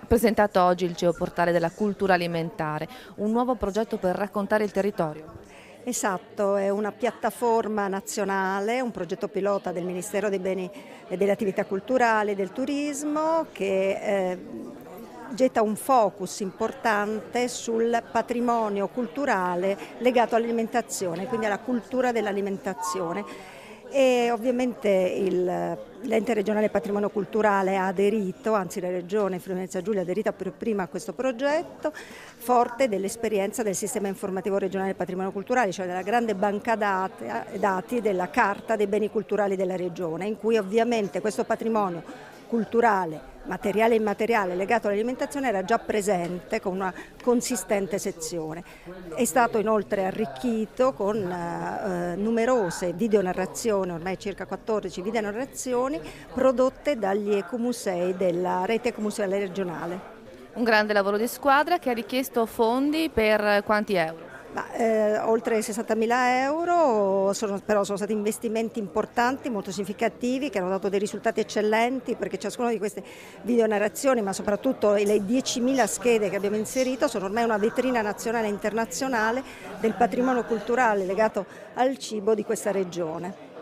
Presentato oggi il Geoportale della cultura alimentare, un nuovo progetto per raccontare il territorio. Esatto, è una piattaforma nazionale, un progetto pilota del Ministero dei Beni e delle Attività Culturali e del Turismo che getta un focus importante sul patrimonio culturale legato all'alimentazione, quindi alla cultura dell'alimentazione. E ovviamente l'ente regionale patrimonio culturale ha aderito, anzi la regione Friuli Venezia Giulia ha aderito per prima a questo progetto, forte dell'esperienza del sistema informativo regionale patrimonio culturale, cioè della grande banca dati della Carta dei beni culturali della regione, in cui ovviamente questo patrimonio culturale, materiale e immateriale legato all'alimentazione era già presente con una consistente sezione. È stato inoltre arricchito con numerose videonarrazioni, ormai circa 14 videonarrazioni prodotte dagli ecomusei della rete ecomuseale regionale. Un grande lavoro di squadra che ha richiesto fondi per quanti euro? Oltre 60.000 euro, però sono stati investimenti importanti, molto significativi, che hanno dato dei risultati eccellenti, perché ciascuna di queste videonarrazioni, ma soprattutto le 10.000 schede che abbiamo inserito, sono ormai una vetrina nazionale e internazionale del patrimonio culturale legato al cibo di questa regione.